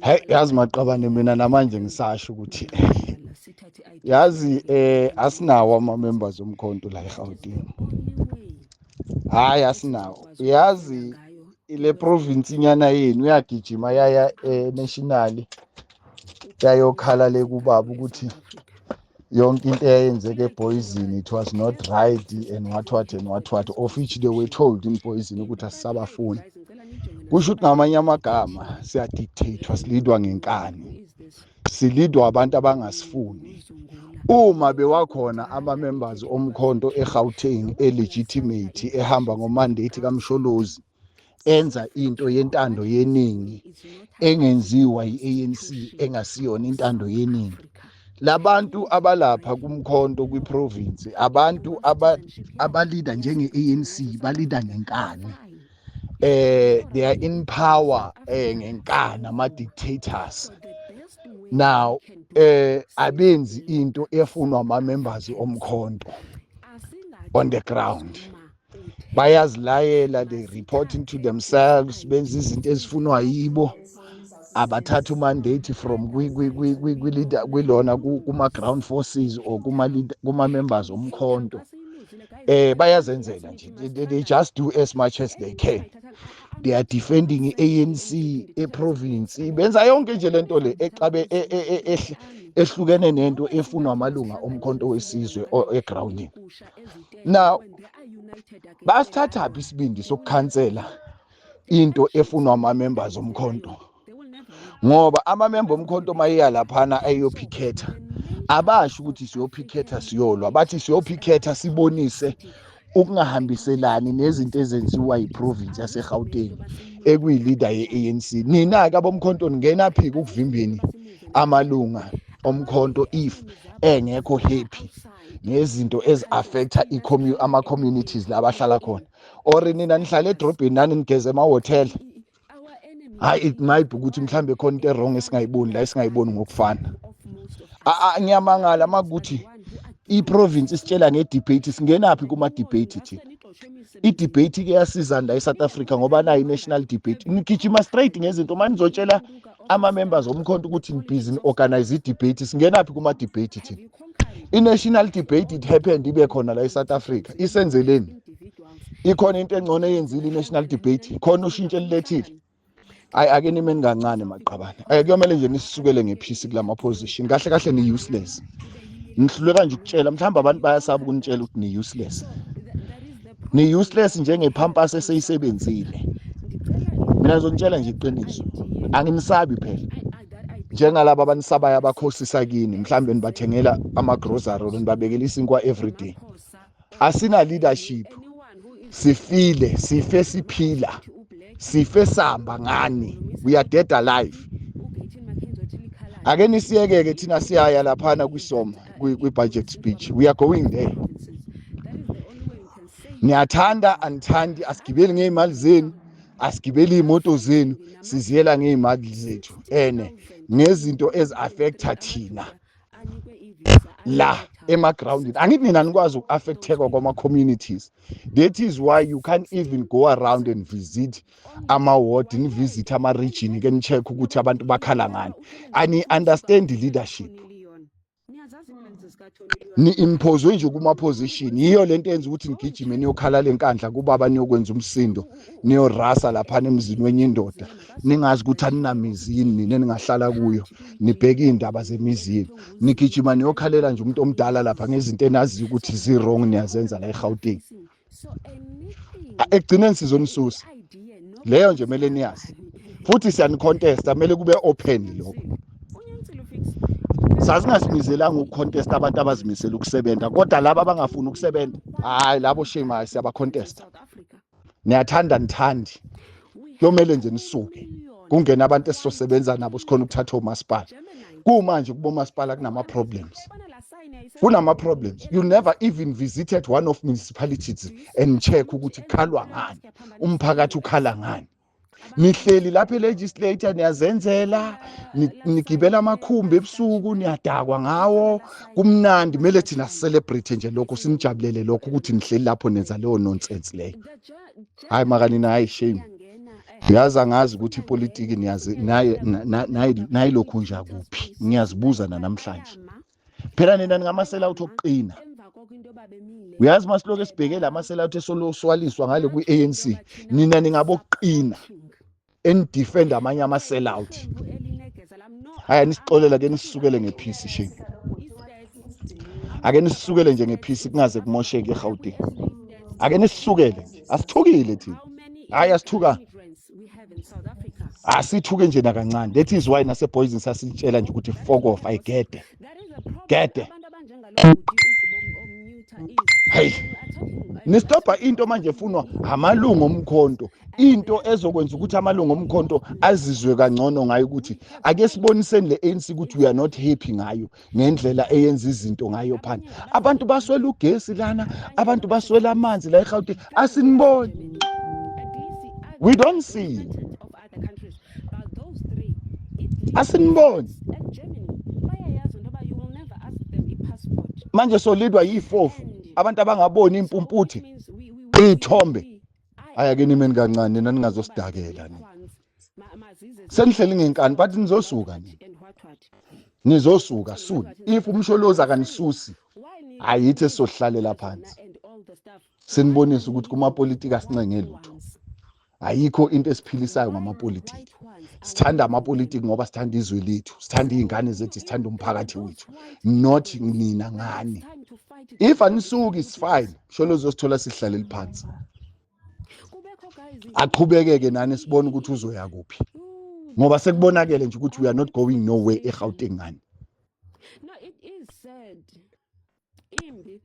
Hey, yazi Maqabane, mina namanje ngisasho ukuthi yazi asinawo ama-members omkhonto la eGauteng. Hayi asinawo. Yazi ile province inyana yenu uyagijima yaya national yayokhala le kubaba ukuthi yonke into eyenzeke eBoyzini it was not right and what of which they were told in Boyzini ukuthi asisabafuni. Kusho ukuthi ngamanye amagama siyadictatewa, silidwa ngenkani, silidwa abantu abangasifuni. Uma bewakhona ama-members omkhonto eGauteng legitimate ehamba ngomandate kaMsholozi enza into yentando yeningi engenziwa yi-ANC engasiyona intando yeningi, labantu abalapha kumkhonto kwiprovince abantu abalida njenge-ANC balida ngenkani. They are in power ngenkani, ama-dictators. Now abenzi into efunwa ama-members omkhonto on the ground. Bayazilayela, they reporting to themselves, benza izinto ezifunwa yibo, abathatha mandate from kwilona kuma-ground forces or kuma-members omkhonto. Bayazenzela nje, they just do as much as they can. They are defending i-ANC eprovince, benza yonke nje lento le exabe ehlukene nento efunwa amalunga omkhonto wesizwe egroundini. Now basithatha phi isibindi sokukhansela into efunwa ama-members omkhonto? Ngoba ama-member omkhonto mayeya laphana ayophikhetha, abasho ukuthi siyophikhetha siyolwa, bathi siyophikhetha sibonise ukungahambiselani nezinto ezenziwa yiprovince yaseGauteng ekuyi-leader ye-ANC. Nina-ke abomkhonto ningena phi ukuvimbeni amalunga omkhonto if engekho happy ngezinto ezi-affecta ama-communities la bahlala khona? Or nina nihlala edrobheni nani nigeze emahhotela? Hayi, it might be ukuthi mhlambe khona into wrong esingayiboni la esingayiboni ngokufana. Ngiyamangala makuthi iprovince isitshela ngedebate, singenaphi kuma-debate thina? I-debate ke yasiza la eSouth Africa ngoba nayo i-national debate. Nigijima straight ngezinto manje nizotshela ama-members omkhonto ukuthi nibhizi ni-organize i-debate, singenaphi kuma-debate thina? I-national debate it happened ibe khona la eSouth Africa. Isenzeleni? Ikhona into engcono eyenzile i-national debate? Khona ushintsho elilethile? Ake nime ningancane Maqabane. Kuyomele nje nisukele ngephisi kulama position. Kahle kahle ni useless. Nihluleka nje ukutshela, mhlawumbe abantu bayasaba ukunitshela ukuthi ni useless. Ni useless njengephampasi eseyisebenzile. Mina ngizonitshela nje iqiniso. Anginisabi phela. Njengalabo abanisabayo abakhosisa kini, mhlawumbe nibathengela ama-grocery nibabekela isinkwa every day. Asina leadership. Sifile, sife siphila. Sife samba ngani, we are dead alive. Ake nisiyeke thina siyaya laphana kwisoma kwi-budget speech, we are going there. Niyathanda anithandi, asigibeli ngey'mali zenu, asigibeli iy'moto zenu, siziyela ngey'mali zethu ngezinto ezi-affecta thina la emagroundini. Angithi nina nikwazi uku-affecteka kwama-communities. That is why you can't even go around and visit ama-ward, nivisit ama-region ke ni-check ukuthi abantu bakhala ngani. Ani-understand leadership, ni-impozwe nje kuma-position. Yiyo lento yenza ukuthi nigijime niyokhala lenkandla kubaba, niyokwenza umsindo, niyorasa laphana emzini wenye indoda, ningazi ukuthi aninamizi yini nina ningahlala kuyo, nibheke iy'ndaba zemizini, nigijima niyokhalela nje umuntu omdala lapha ngezinto enaziyo ukuthi zi-wrong niyazenza la eGauteng. Ekugcineni sizonisusa leyo nje, mele niyazi futhi siyani-contesta, mele kube open lokho. Sasingazimiselanga ukucontesta abantu abazimisela ukusebenza, kodwa laba abangafuni ukusebenza, hayi labo shame, hayi siyaba-contesta. Niyathanda nithandi, kuyomele nje nisuke kungena abantu esizosebenza nabo sikhona ukuthatha omasipala. Kumanje kubomasipala kunama-problems, kunama-problems. You never even visited one of municipalities and check ukuthi kukhalwa ngani, umphakathi ukhala ngani. Nihleli lapha e-legislature niyazenzela, nigibela amakhumbi ebusuku, niyadakwa ngawo, kumnandi. Mele thina celebrate nje lokho, sinijabulele lokho ukuthi nihleli lapho nenza leyo nonsense leyo. Hayi makanina, hayi shame. Yazi angazi ukuthi ipolitiki niyazi nayi lokhu nje kuphi. Ngiyazibuza namhlanje. Phela nina ningamasela okuqina. Uyazi masiloke sibhekela amasela ukuthi esoloswaliswa ngale ku-ANC. Nina ningaboqina endefend amanye ama-sell out. Haya nisixolela ke nisisukele ngephisi shini. Ake nisisukele nje ngephisi kungaze kumosheke eGauteng. Ake nisisukele nje. Asithukile thina. Hayi asithuka. Asithuke nje nakancane. That is why nase Boys sasitshela nje ukuthi fuck off ayigede. Gede. Hey. Nistopha into manje efunwa amalungu omkhonto. Into ezokwenza ukuthi amalungu omkhonto azizwe kangcono ngayo ukuthi ake siboniseni le-ANC ukuthi we are not happy ngayo ngendlela eyenza izinto ngayo phandle. Abantu baswela ugesi lana, abantu baswela amanzi la eGauteng. Asiniboni. We don't see. Asiniboni. Manje solidwa yifofu. Abantu abangaboni impumputhi. Ithombe. Ayake nimeni kancane nina ningazosidakela ni. Senihleli ngenkani but nizosuka ni. Nizosuka soon. If umsholoza kanisusi ayithi sohlalela phansi. Sinibonisa ukuthi kuma politics asincenge lutho. Ayikho into esiphilisayo ngamapolitiki. Sithanda amapolitiki ngoba sithanda izwe lethu, sithanda izingane zethu, sithanda umphakathi wethu. Not nina ngani. If anisuki is fine. Sholozo sithola sihlalela phansi. Aqhubekeke nani sibone ukuthi uzoya kuphi. Ngoba sekubonakele nje ukuthi we are not going nowhere eGauteng ngani. No, it is sad. Imbi